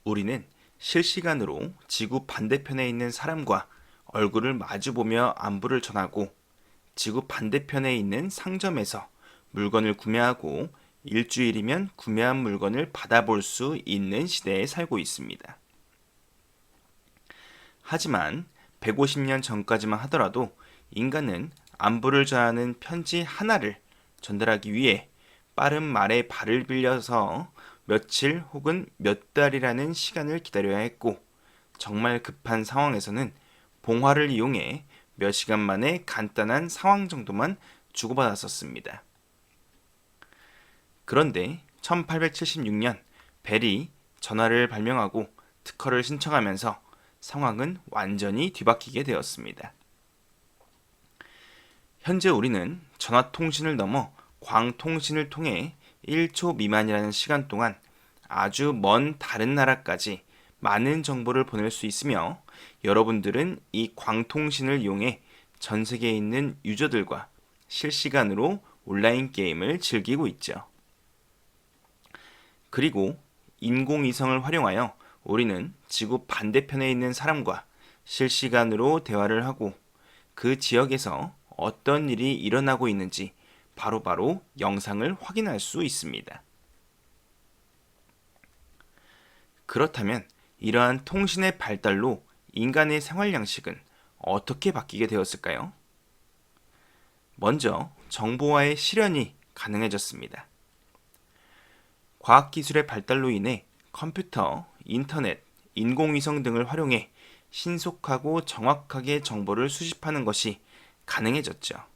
우리는 실시간으로 지구 반대편에 있는 사람과 얼굴을 마주보며 안부를 전하고 지구 반대편에 있는 상점에서 물건을 구매하고 일주일이면 구매한 물건을 받아볼 수 있는 시대에 살고 있습니다. 하지만 150년 전까지만 하더라도 인간은 안부를 전하는 편지 하나를 전달하기 위해 빠른 말의 발을 빌려서 며칠 혹은 몇 달이라는 시간을 기다려야 했고, 정말 급한 상황에서는 봉화를 이용해 몇 시간 만에 간단한 상황 정도만 주고받았었습니다. 그런데 1876년 벨이 전화를 발명하고 특허를 신청하면서 상황은 완전히 뒤바뀌게 되었습니다. 현재 우리는 전화통신을 넘어 광통신을 통해 1초 미만이라는 시간 동안 아주 먼 다른 나라까지 많은 정보를 보낼 수 있으며, 여러분들은 이 광통신을 이용해 전 세계에 있는 유저들과 실시간으로 온라인 게임을 즐기고 있죠. 그리고 인공위성을 활용하여 우리는 지구 반대편에 있는 사람과 실시간으로 대화를 하고 그 지역에서 어떤 일이 일어나고 있는지 바로바로 영상을 확인할 수 있습니다. 그렇다면 이러한 통신의 발달로 인간의 생활 양식은 어떻게 바뀌게 되었을까요? 먼저 정보와의 실현이 가능해졌습니다. 과학기술의 발달로 인해 컴퓨터, 인터넷, 인공위성 등을 활용해 신속하고 정확하게 정보를 수집하는 것이 가능해졌죠.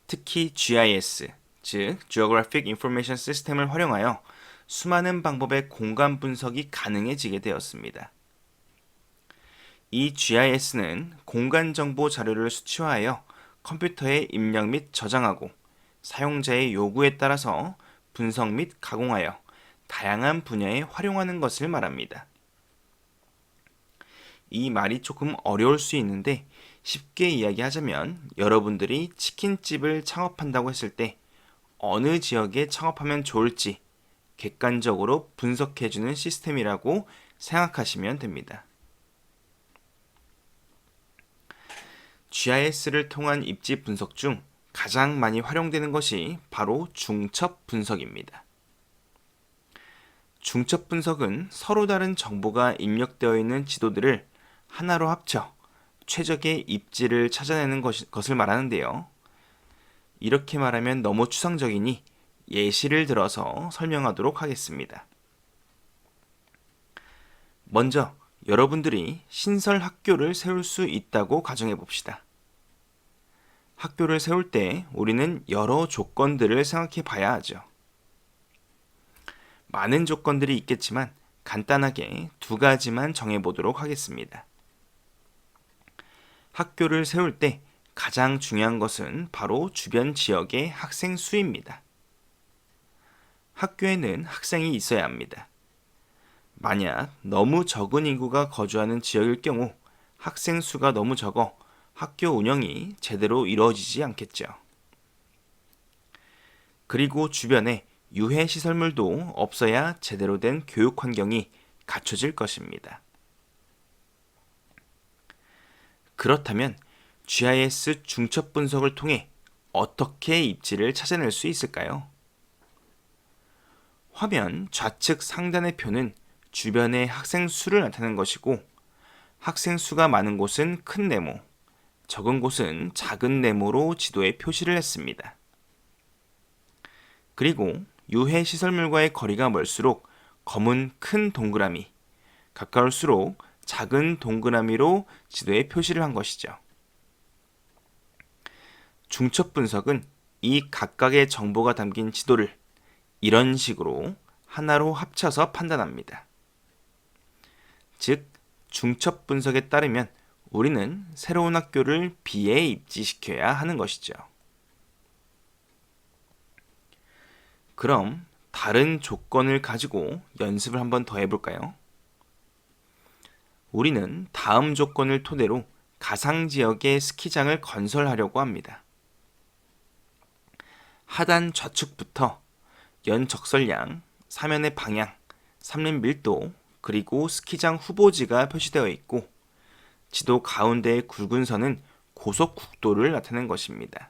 특히 GIS, 즉 Geographic Information System을 활용하여 수많은 방법의 공간 분석이 가능해지게 되었습니다. 이 GIS는 공간 정보 자료를 수치화하여 컴퓨터에 입력 및 저장하고 사용자의 요구에 따라서 분석 및 가공하여 다양한 분야에 활용하는 것을 말합니다. 이 말이 조금 어려울 수 있는데 쉽게 이야기하자면, 여러분들이 치킨집을 창업한다고 했을 때 어느 지역에 창업하면 좋을지 객관적으로 분석해주는 시스템이라고 생각하시면 됩니다. GIS를 통한 입지 분석 중 가장 많이 활용되는 것이 바로 중첩 분석입니다. 중첩 분석은 서로 다른 정보가 입력되어 있는 지도들을 하나로 합쳐 최적의 입지를 찾아내는 것을 말하는데요. 이렇게 말하면 너무 추상적이니 예시를 들어서 설명하도록 하겠습니다. 먼저 여러분들이 신설 학교를 세울 수 있다고 가정해 봅시다. 학교를 세울 때 우리는 여러 조건들을 생각해 봐야 하죠. 많은 조건들이 있겠지만 간단하게 두 가지만 정해 보도록 하겠습니다. 학교를 세울 때 가장 중요한 것은 바로 주변 지역의 학생 수입니다. 학교에는 학생이 있어야 합니다. 만약 너무 적은 인구가 거주하는 지역일 경우 학생 수가 너무 적어 학교 운영이 제대로 이루어지지 않겠죠. 그리고 주변에 유해 시설물도 없어야 제대로 된 교육 환경이 갖춰질 것입니다. 그렇다면 GIS 중첩 분석을 통해 어떻게 입지를 찾아낼 수 있을까요? 화면 좌측 상단의 표는 주변의 학생 수를 나타내는 것이고, 학생 수가 많은 곳은 큰 네모, 적은 곳은 작은 네모로 지도에 표시를 했습니다. 그리고 유해 시설물과의 거리가 멀수록 검은 큰 동그라미, 가까울수록 작은 동그라미로 지도에 표시를 한 것이죠. 중첩 분석은 이 각각의 정보가 담긴 지도를 이런 식으로 하나로 합쳐서 판단합니다. 즉, 중첩 분석에 따르면 우리는 새로운 학교를 B에 입지시켜야 하는 것이죠. 그럼 다른 조건을 가지고 연습을 한번 더 해볼까요? 우리는 다음 조건을 토대로 가상 지역에 스키장을 건설하려고 합니다. 하단 좌측부터 연 적설량, 사면의 방향, 삼림 밀도, 그리고 스키장 후보지가 표시되어 있고 지도 가운데의 굵은 선은 고속국도를 나타낸 것입니다.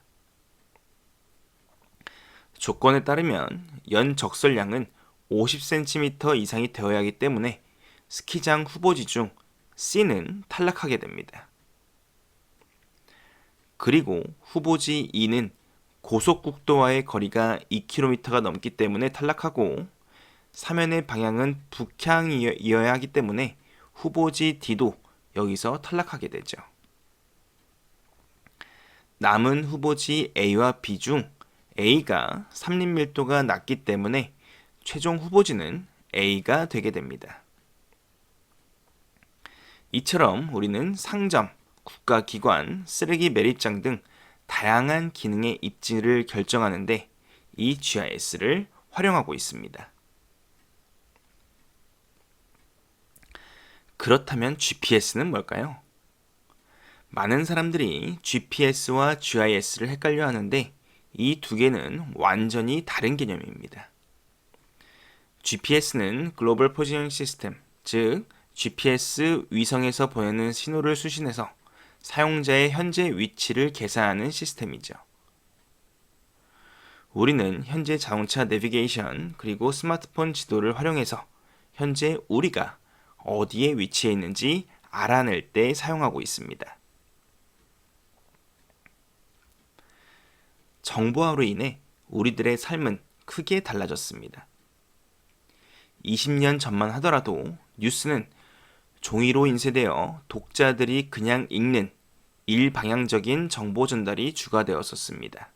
조건에 따르면 연 적설량은 50cm 이상이 되어야 하기 때문에 스키장 후보지 중 C는 탈락하게 됩니다. 그리고 후보지 E는 고속국도와의 거리가 2km가 넘기 때문에 탈락하고 사면의 방향은 북향이어야 하기 때문에 후보지 D도 여기서 탈락하게 되죠. 남은 후보지 A와 B 중 A가 삼림 밀도가 낮기 때문에 최종 후보지는 A가 되게 됩니다. 이처럼 우리는 상점, 국가기관, 쓰레기 매립장 등 다양한 기능의 입지를 결정하는데 이 GIS를 활용하고 있습니다. 그렇다면 GPS는 뭘까요? 많은 사람들이 GPS와 GIS를 헷갈려 하는데 이 두 개는 완전히 다른 개념입니다. GPS는 글로벌 포지셔닝 시스템, 즉 GPS 위성에서 보내는 신호를 수신해서 사용자의 현재 위치를 계산하는 시스템이죠. 우리는 현재 자동차 내비게이션 그리고 스마트폰 지도를 활용해서 현재 우리가 어디에 위치해 있는지 알아낼 때 사용하고 있습니다. 정보화로 인해 우리들의 삶은 크게 달라졌습니다. 20년 전만 하더라도 뉴스는 종이로 인쇄되어 독자들이 그냥 읽는 일방향적인 정보 전달이 주가 되었었습니다.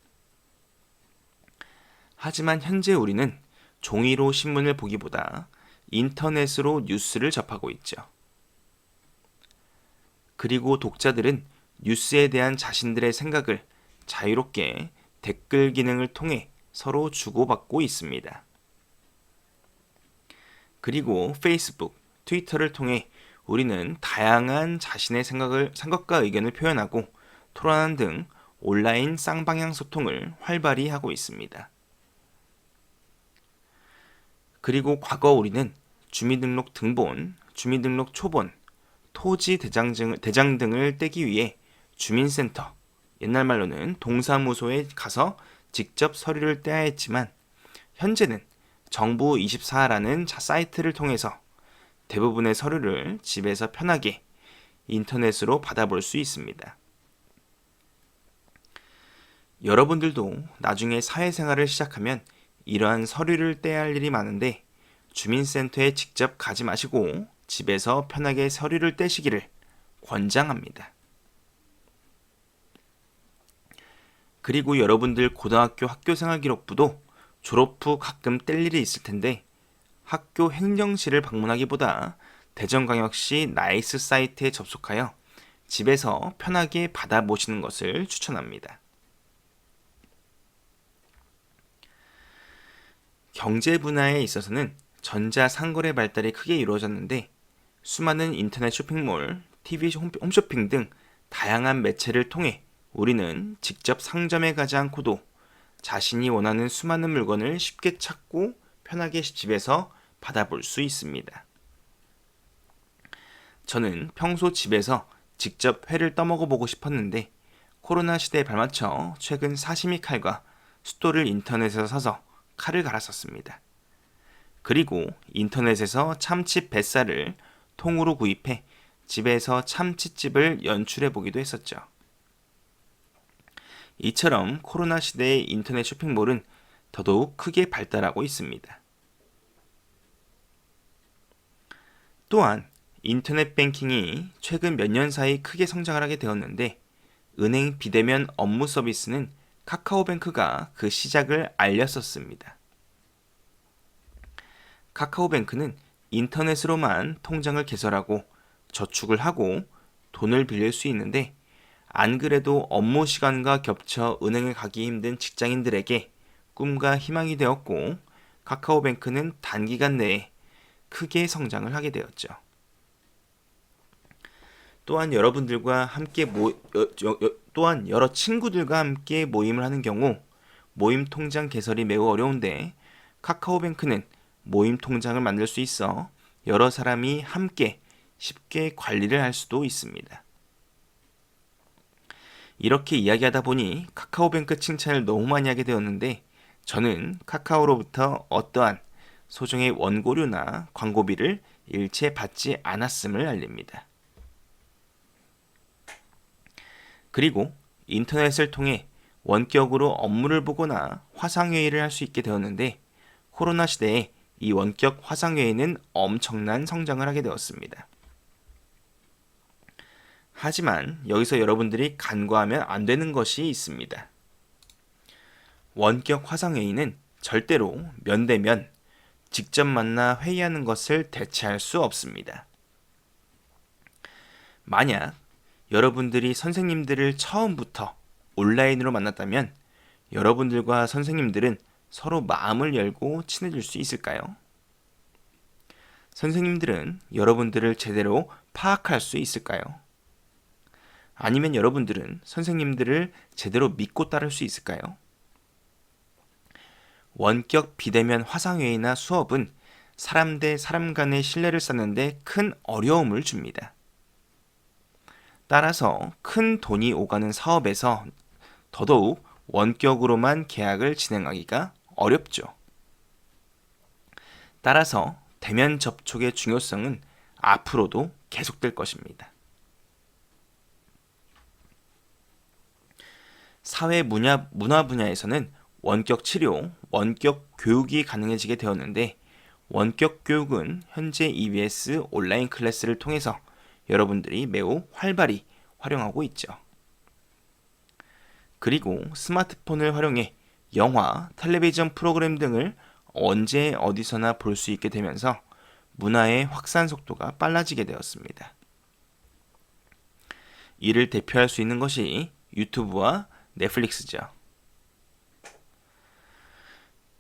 하지만 현재 우리는 종이로 신문을 보기보다 인터넷으로 뉴스를 접하고 있죠. 그리고 독자들은 뉴스에 대한 자신들의 생각을 자유롭게 댓글 기능을 통해 서로 주고받고 있습니다. 그리고 페이스북, 트위터를 통해 우리는 다양한 자신의 생각과 의견을 표현하고 토론하는 등 온라인 쌍방향 소통을 활발히 하고 있습니다. 그리고 과거 우리는 주민등록 등본, 주민등록 초본, 토지 대장 등을 떼기 위해 주민센터, 옛날 말로는 동사무소에 가서 직접 서류를 떼야 했지만 현재는 정부24라는 사이트를 통해서 대부분의 서류를 집에서 편하게 인터넷으로 받아볼 수 있습니다. 여러분들도 나중에 사회생활을 시작하면 이러한 서류를 떼야 할 일이 많은데 주민센터에 직접 가지 마시고 집에서 편하게 서류를 떼시기를 권장합니다. 그리고 여러분들 고등학교 학교생활 기록부도 졸업 후 가끔 뗄 일이 있을 텐데 학교 행정실을 방문하기보다 대전광역시 나이스 사이트에 접속하여 집에서 편하게 받아보시는 것을 추천합니다. 경제 분야에 있어서는 전자상거래 발달이 크게 이루어졌는데 수많은 인터넷 쇼핑몰, TV 홈쇼핑 등 다양한 매체를 통해 우리는 직접 상점에 가지 않고도 자신이 원하는 수많은 물건을 쉽게 찾고 편하게 집에서 받아볼 수 있습니다. 저는 평소 집에서 직접 회를 떠먹어 보고 싶었는데 코로나 시대에 발맞춰 최근 사시미 칼과 숫돌을 인터넷에서 사서 칼을 갈았었습니다. 그리고 인터넷에서 참치 뱃살을 통으로 구입해 집에서 참치집을 연출해 보기도 했었죠. 이처럼 코로나 시대의 인터넷 쇼핑몰은 더더욱 크게 발달하고 있습니다. 또한 인터넷 뱅킹이 최근 몇 년 사이 크게 성장을 하게 되었는데 은행 비대면 업무 서비스는 카카오뱅크가 그 시작을 알렸었습니다. 카카오뱅크는 인터넷으로만 통장을 개설하고 저축을 하고 돈을 빌릴 수 있는데 안 그래도 업무 시간과 겹쳐 은행에 가기 힘든 직장인들에게 꿈과 희망이 되었고 카카오뱅크는 단기간 내에 크게 성장을 하게 되었죠. 또한 여러분들과 함께 또한 여러 친구들과 함께 모임을 하는 경우 모임 통장 개설이 매우 어려운데 카카오뱅크는 모임 통장을 만들 수 있어 여러 사람이 함께 쉽게 관리를 할 수도 있습니다. 이렇게 이야기하다 보니 카카오뱅크 칭찬을 너무 많이 하게 되었는데 저는 카카오로부터 어떠한 소정의 원고료나 광고비를 일체 받지 않았음을 알립니다. 그리고 인터넷을 통해 원격으로 업무를 보거나 화상회의를 할 수 있게 되었는데 코로나 시대에 이 원격 화상회의는 엄청난 성장을 하게 되었습니다. 하지만 여기서 여러분들이 간과하면 안 되는 것이 있습니다. 원격 화상회의는 절대로 면대면 직접 만나 회의하는 것을 대체할 수 없습니다. 만약 여러분들이 선생님들을 처음부터 온라인으로 만났다면 여러분들과 선생님들은 서로 마음을 열고 친해질 수 있을까요? 선생님들은 여러분들을 제대로 파악할 수 있을까요? 아니면 여러분들은 선생님들을 제대로 믿고 따를 수 있을까요? 원격 비대면 화상회의나 수업은 사람 대 사람 간의 신뢰를 쌓는데 큰 어려움을 줍니다. 따라서 큰 돈이 오가는 사업에서 더더욱 원격으로만 계약을 진행하기가 어렵죠. 따라서 대면 접촉의 중요성은 앞으로도 계속될 것입니다. 사회 문화 분야에서는 원격 치료, 원격 교육이 가능해지게 되었는데 원격 교육은 현재 EBS 온라인 클래스를 통해서 여러분들이 매우 활발히 활용하고 있죠. 그리고 스마트폰을 활용해 영화, 텔레비전 프로그램 등을 언제 어디서나 볼 수 있게 되면서 문화의 확산 속도가 빨라지게 되었습니다. 이를 대표할 수 있는 것이 유튜브와 넷플릭스죠.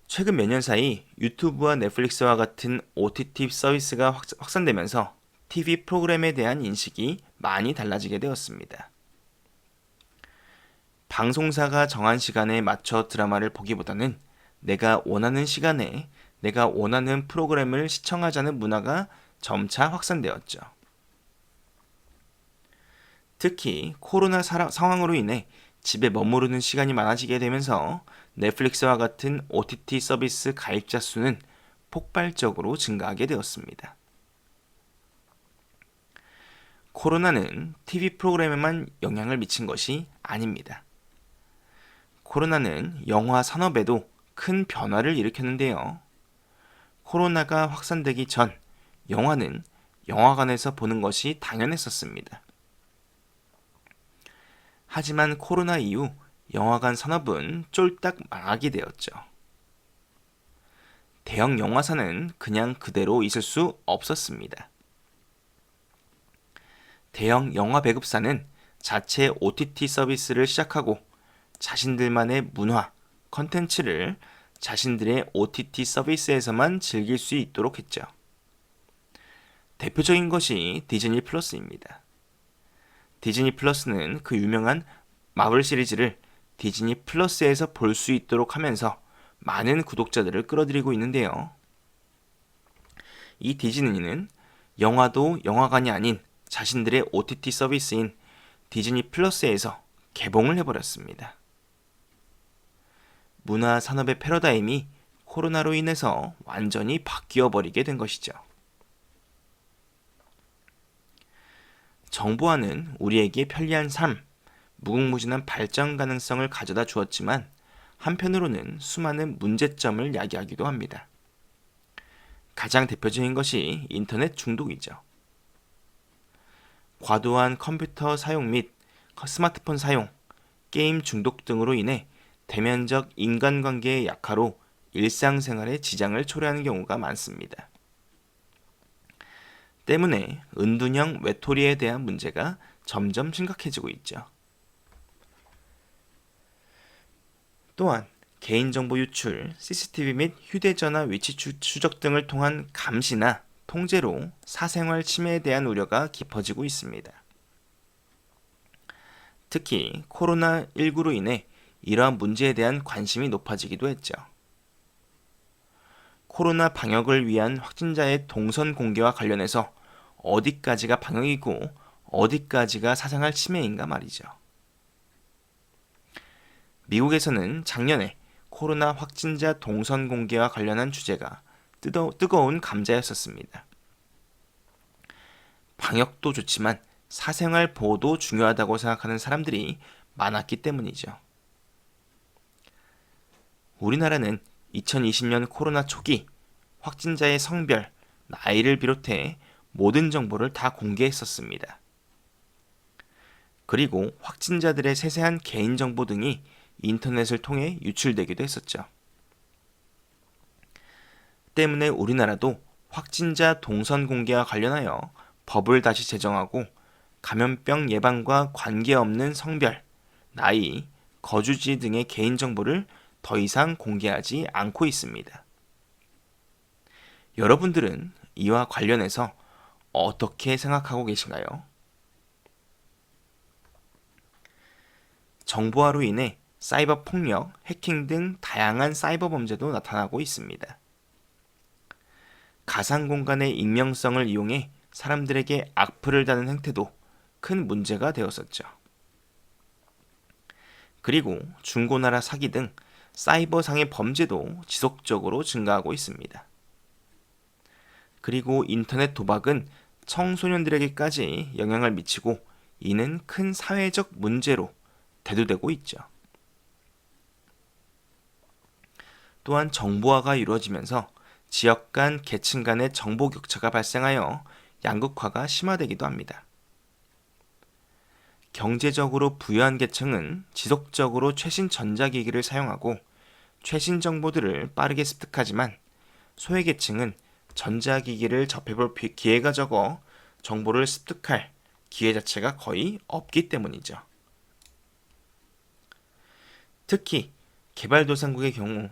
최근 몇 년 사이 유튜브와 넷플릭스와 같은 OTT 서비스가 확산되면서 TV 프로그램에 대한 인식이 많이 달라지게 되었습니다. 방송사가 정한 시간에 맞춰 드라마를 보기보다는 내가 원하는 시간에 내가 원하는 프로그램을 시청하자는 문화가 점차 확산되었죠. 특히 코로나 상황으로 인해 집에 머무르는 시간이 많아지게 되면서 넷플릭스와 같은 OTT 서비스 가입자 수는 폭발적으로 증가하게 되었습니다. 코로나는 TV 프로그램에만 영향을 미친 것이 아닙니다. 코로나는 영화 산업에도 큰 변화를 일으켰는데요. 코로나가 확산되기 전 영화는 영화관에서 보는 것이 당연했었습니다. 하지만 코로나 이후 영화관 산업은 쫄딱 망하게 되었죠. 대형 영화사는 그냥 그대로 있을 수 없었습니다. 대형 영화 배급사는 자체 OTT 서비스를 시작하고 자신들만의 문화, 컨텐츠를 자신들의 OTT 서비스에서만 즐길 수 있도록 했죠. 대표적인 것이 디즈니 플러스입니다. 디즈니 플러스는 그 유명한 마블 시리즈를 디즈니 플러스에서 볼 수 있도록 하면서 많은 구독자들을 끌어들이고 있는데요. 이 디즈니는 영화도 영화관이 아닌 자신들의 OTT 서비스인 디즈니 플러스에서 개봉을 해버렸습니다. 문화 산업의 패러다임이 코로나로 인해서 완전히 바뀌어 버리게 된 것이죠. 정보화는 우리에게 편리한 삶, 무궁무진한 발전 가능성을 가져다 주었지만 한편으로는 수많은 문제점을 야기하기도 합니다. 가장 대표적인 것이 인터넷 중독이죠. 과도한 컴퓨터 사용 및 스마트폰 사용, 게임 중독 등으로 인해 대면적 인간관계의 약화로 일상생활에 지장을 초래하는 경우가 많습니다. 때문에 은둔형 외톨이에 대한 문제가 점점 심각해지고 있죠. 또한 개인정보 유출, CCTV 및 휴대전화 위치 추적 등을 통한 감시나 통제로 사생활 침해에 대한 우려가 깊어지고 있습니다. 특히 코로나19로 인해 이러한 문제에 대한 관심이 높아지기도 했죠. 코로나 방역을 위한 확진자의 동선 공개와 관련해서 어디까지가 방역이고 어디까지가 사생활 침해인가 말이죠. 미국에서는 작년에 코로나 확진자 동선 공개와 관련한 주제가 뜨거운 감자였었습니다. 방역도 좋지만 사생활 보호도 중요하다고 생각하는 사람들이 많았기 때문이죠. 우리나라는 2020년 코로나 초기 확진자의 성별, 나이를 비롯해 모든 정보를 다 공개했었습니다. 그리고 확진자들의 세세한 개인정보 등이 인터넷을 통해 유출되기도 했었죠. 때문에 우리나라도 확진자 동선 공개와 관련하여 법을 다시 제정하고 감염병 예방과 관계없는 성별, 나이, 거주지 등의 개인정보를 더 이상 공개하지 않고 있습니다. 여러분들은 이와 관련해서 어떻게 생각하고 계신가요? 정보화로 인해 사이버 폭력, 해킹 등 다양한 사이버 범죄도 나타나고 있습니다. 가상 공간의 익명성을 이용해 사람들에게 악플을 다는 행태도 큰 문제가 되었었죠. 그리고 중고나라 사기 등 사이버상의 범죄도 지속적으로 증가하고 있습니다. 그리고 인터넷 도박은 청소년들에게까지 영향을 미치고 이는 큰 사회적 문제로 대두되고 있죠. 또한 정보화가 이루어지면서 지역 간 계층 간의 정보 격차가 발생하여 양극화가 심화되기도 합니다. 경제적으로 부유한 계층은 지속적으로 최신 전자기기를 사용하고 최신 정보들을 빠르게 습득하지만 소외계층은 전자기기를 접해볼 기회가 적어 정보를 습득할 기회 자체가 거의 없기 때문이죠. 특히 개발도상국의 경우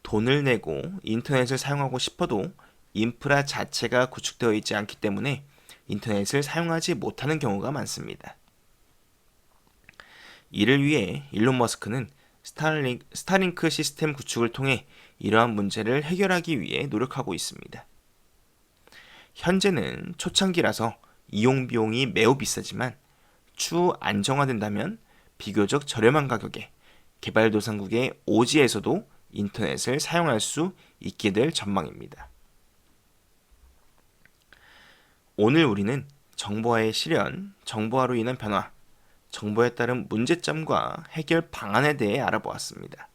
돈을 내고 인터넷을 사용하고 싶어도 인프라 자체가 구축되어 있지 않기 때문에 인터넷을 사용하지 못하는 경우가 많습니다. 이를 위해 일론 머스크는 스타링크 시스템 구축을 통해 이러한 문제를 해결하기 위해 노력하고 있습니다. 현재는 초창기라서 이용 비용이 매우 비싸지만 추후 안정화된다면 비교적 저렴한 가격에 개발도상국의 오지에서도 인터넷을 사용할 수 있게 될 전망입니다. 오늘 우리는 정보화의 실현, 정보화로 인한 변화, 정보에 따른 문제점과 해결 방안에 대해 알아보았습니다.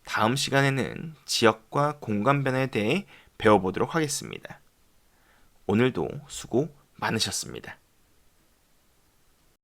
다음 시간에는 지역과 공간 변화에 대해 배워보도록 하겠습니다. 오늘도 수고 많으셨습니다.